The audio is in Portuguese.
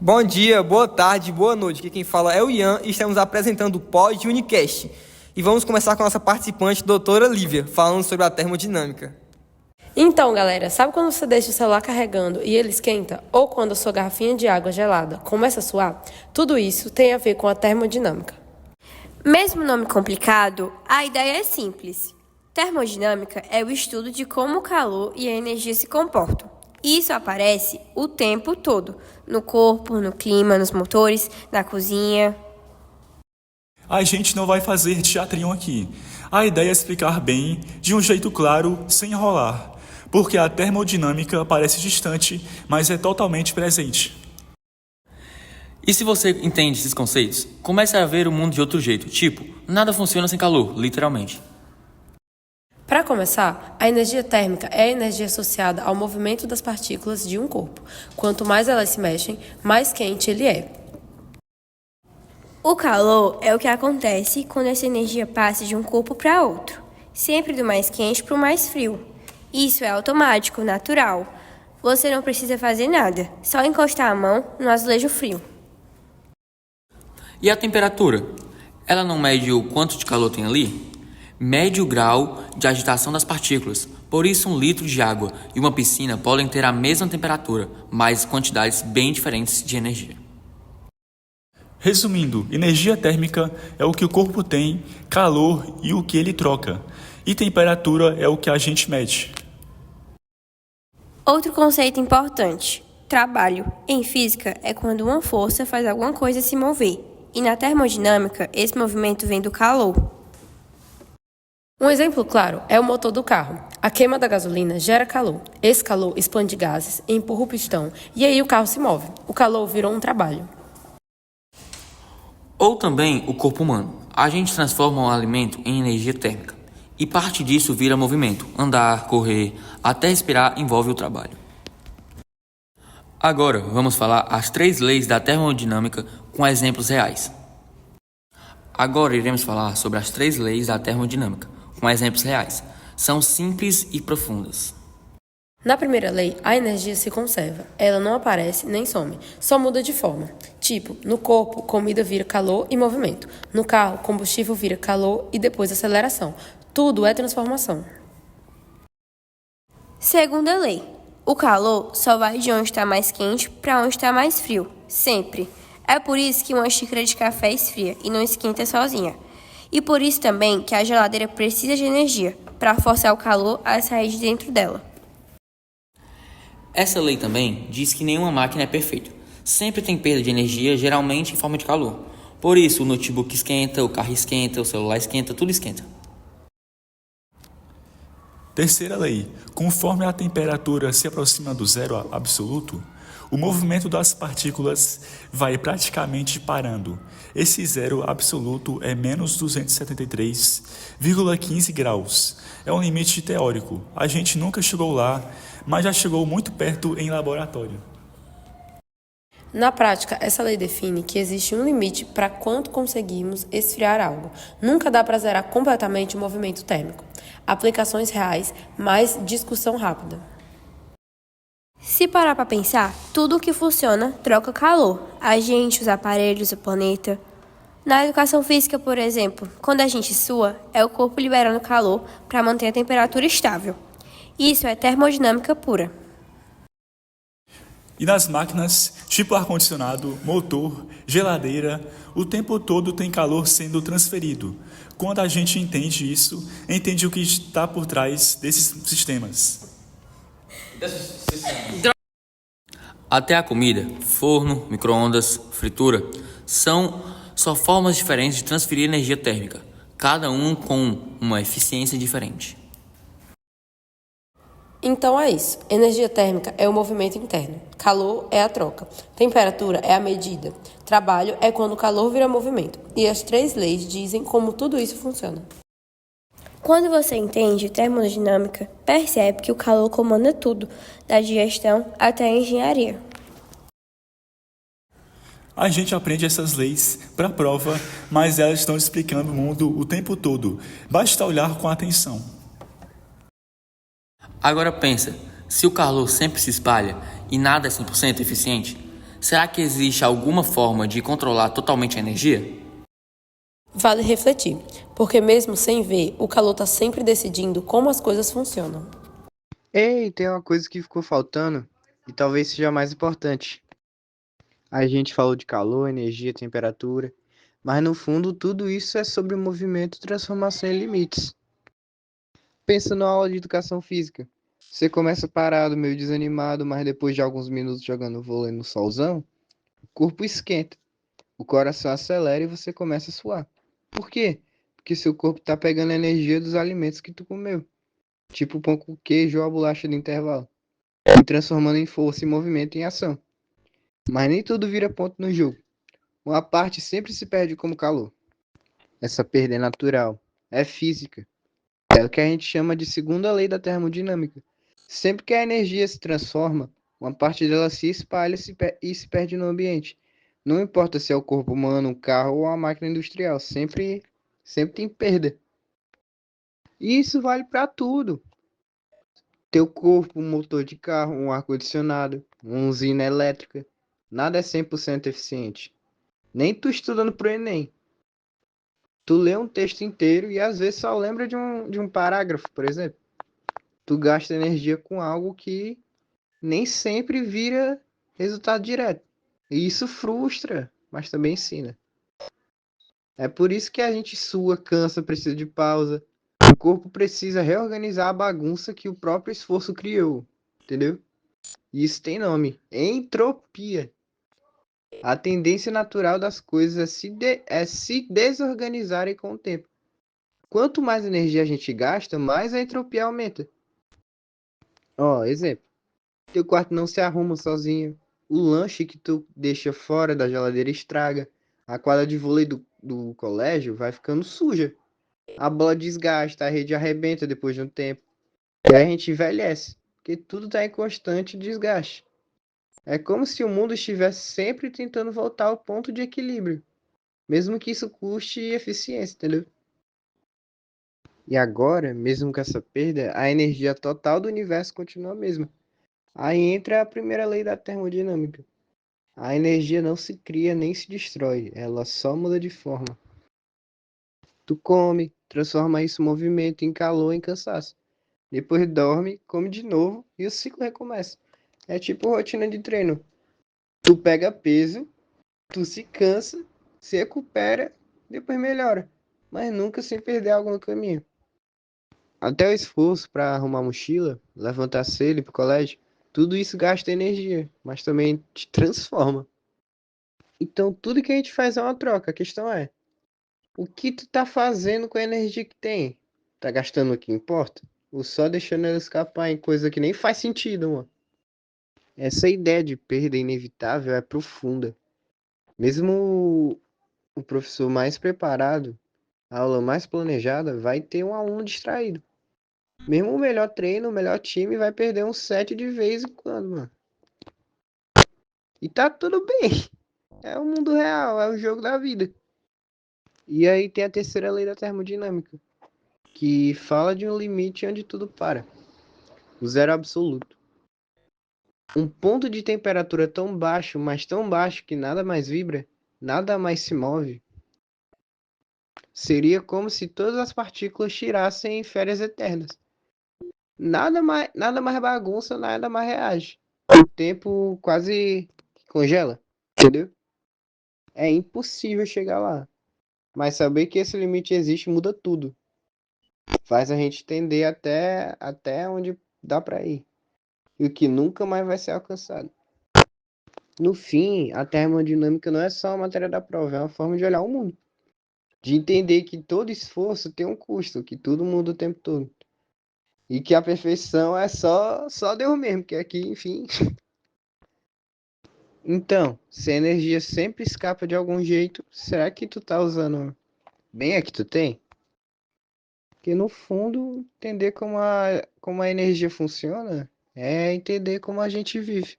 Bom dia, boa tarde, boa noite. Aqui quem fala é o Ian e estamos apresentando o Pod Unicast. E vamos começar com a nossa participante, doutora Lívia, falando sobre a termodinâmica. Então, galera, sabe quando você deixa o celular carregando e ele esquenta? Ou quando a sua garrafinha de água gelada começa a suar? Tudo isso tem a ver com a termodinâmica. Mesmo nome complicado, a ideia é simples. Termodinâmica é o estudo de como o calor e a energia se comportam. Isso aparece o tempo todo, no corpo, no clima, nos motores, na cozinha. A gente não vai fazer teatrinho aqui. A ideia é explicar bem, de um jeito claro, sem enrolar, porque a termodinâmica parece distante, mas é totalmente presente. E se você entende esses conceitos, comece a ver o mundo de outro jeito, tipo, nada funciona sem calor, literalmente. Para começar, a energia térmica é a energia associada ao movimento das partículas de um corpo. Quanto mais elas se mexem, mais quente ele é. O calor é o que acontece quando essa energia passa de um corpo para outro, sempre do mais quente para o mais frio. Isso é automático, natural. Você não precisa fazer nada, só encostar a mão no azulejo frio. E a temperatura? Ela não mede o quanto de calor tem ali? Mede o grau de agitação das partículas. Por isso, 1 litro de água e uma piscina podem ter a mesma temperatura, mas quantidades bem diferentes de energia. Resumindo, energia térmica é o que o corpo tem, calor e o que ele troca, e temperatura é o que a gente mede. Outro conceito importante: trabalho. Em física, é quando uma força faz alguma coisa se mover. E na termodinâmica, esse movimento vem do calor. Um exemplo claro é o motor do carro. A queima da gasolina gera calor. Esse calor expande gases, empurra o pistão e aí o carro se move. O calor virou um trabalho. Ou também o corpo humano. A gente transforma um alimento em energia térmica. E parte disso vira movimento. Andar, correr, até respirar envolve o trabalho. Agora vamos falar as 3 leis da termodinâmica com exemplos reais. Agora iremos falar sobre as 3 leis da termodinâmica com exemplos reais. São simples e profundas. Na primeira lei, a energia se conserva. Ela não aparece nem some, só muda de forma. Tipo, no corpo, comida vira calor e movimento. No carro, combustível vira calor e depois aceleração. Tudo é transformação. Segunda lei: o calor só vai de onde está mais quente para onde está mais frio, sempre. É por isso que uma xícara de café esfria e não esquenta sozinha. E por isso também que a geladeira precisa de energia para forçar o calor a sair de dentro dela. Essa lei também diz que nenhuma máquina é perfeita. Sempre tem perda de energia, geralmente em forma de calor. Por isso, o notebook esquenta, o carro esquenta, o celular esquenta, tudo esquenta. Terceira lei: conforme a temperatura se aproxima do zero absoluto, o movimento das partículas vai praticamente parando. Esse zero absoluto é menos 273,15 graus. É um limite teórico. A gente nunca chegou lá, mas já chegou muito perto em laboratório. Na prática, essa lei define que existe um limite para quanto conseguimos esfriar algo. Nunca dá para zerar completamente o movimento térmico. Aplicações reais, mas discussão rápida. Se parar para pensar, tudo que funciona troca calor. A gente, os aparelhos, o planeta. Na educação física, por exemplo, quando a gente sua, é o corpo liberando calor para manter a temperatura estável. Isso é termodinâmica pura. E nas máquinas, tipo ar-condicionado, motor, geladeira, o tempo todo tem calor sendo transferido. Quando a gente entende isso, entende o que está por trás desses sistemas. Até a comida, forno, micro-ondas, fritura, são só formas diferentes de transferir energia térmica, cada um com uma eficiência diferente. Então é isso. Energia térmica é o movimento interno. Calor é a troca. Temperatura é a medida. Trabalho é quando o calor vira movimento. E as 3 leis dizem como tudo isso funciona. Quando você entende termodinâmica, percebe que o calor comanda tudo, da digestão até a engenharia. A gente aprende essas leis para a prova, mas elas estão explicando o mundo o tempo todo. Basta olhar com atenção. Agora pensa, se o calor sempre se espalha e nada é 100% eficiente, Será que existe alguma forma de controlar totalmente a energia? Vale refletir, porque mesmo sem ver, o calor está sempre decidindo como as coisas funcionam. Ei, tem uma coisa que ficou faltando e talvez seja a mais importante. A gente falou de calor, energia, temperatura, mas no fundo tudo isso é sobre movimento, transformação e limites. Pensa na aula de educação física. Você começa parado, meio desanimado, mas depois de alguns minutos jogando vôlei no solzão, o corpo esquenta, o coração acelera e você começa a suar. Por quê? Porque seu corpo está pegando a energia dos alimentos que tu comeu, tipo o pão com queijo ou a bolacha do intervalo, e transformando em força e movimento em ação. Mas nem tudo vira ponto no jogo. Uma parte sempre se perde como calor. Essa perda é natural, é física. É o que a gente chama de segunda lei da termodinâmica. Sempre que a energia se transforma, uma parte dela se espalha e se perde no ambiente. Não importa se é o corpo humano, um carro ou uma máquina industrial, sempre tem perda. E isso vale para tudo. Teu corpo, um motor de carro, um ar-condicionado, uma usina elétrica. Nada é 100% eficiente. Nem tu estudando pro Enem. Tu lê um texto inteiro e às vezes só lembra de um parágrafo, por exemplo. Tu gasta energia com algo que nem sempre vira resultado direto. E isso frustra, mas também ensina. É por isso que a gente sua, cansa, precisa de pausa. O corpo precisa reorganizar a bagunça que o próprio esforço criou. Entendeu? E isso tem nome: entropia. A tendência natural das coisas é se desorganizarem com o tempo. Quanto mais energia a gente gasta, mais a entropia aumenta. Ó, exemplo. Teu quarto não se arruma sozinho. O lanche que tu deixa fora da geladeira estraga. A quadra de vôlei do colégio vai ficando suja. A bola desgasta, a rede arrebenta depois de um tempo. E aí a gente envelhece, porque tudo está em constante desgaste. É como se o mundo estivesse sempre tentando voltar ao ponto de equilíbrio, mesmo que isso custe eficiência, entendeu? E agora, mesmo com essa perda, a energia total do universo continua a mesma. Aí entra a primeira lei da termodinâmica. A energia não se cria nem se destrói, ela só muda de forma. Tu come, transforma isso em movimento, em calor, em cansaço. Depois dorme, come de novo e o ciclo recomeça. É tipo rotina de treino. Tu pega peso, tu se cansa, se recupera, depois melhora. Mas nunca sem perder algo no caminho. Até o esforço para arrumar a mochila, levantar cedo ir pro colégio, tudo isso gasta energia, mas também te transforma. Então tudo que a gente faz é uma troca. A questão é, o que tu tá fazendo com a energia que tem? Tá gastando o que importa? Ou só deixando ela escapar em coisa que nem faz sentido, mano? Essa ideia de perda inevitável é profunda. Mesmo o professor mais preparado, a aula mais planejada, vai ter um aluno distraído. Mesmo o melhor treino, o melhor time vai perder um set de vez em quando, mano. E tá tudo bem. É o mundo real, é o jogo da vida. E aí tem a terceira lei da termodinâmica, que fala de um limite onde tudo para. O zero absoluto. Um ponto de temperatura tão baixo, mas tão baixo que nada mais vibra, nada mais se move, seria como se todas as partículas tirassem férias eternas. Nada mais bagunça, nada mais reage. O tempo quase congela, entendeu? É impossível chegar lá. Mas saber que esse limite existe muda tudo. Faz a gente entender até onde dá para ir. E o que nunca mais vai ser alcançado. No fim, a termodinâmica não é só a matéria da prova, é uma forma de olhar o mundo. De entender que todo esforço tem um custo, que tudo muda o tempo todo. E que a perfeição é só Deus mesmo, que aqui, enfim. Então, se a energia sempre escapa de algum jeito, será que tu tá usando bem a que tu tem? Porque no fundo, entender como a energia funciona é entender como a gente vive.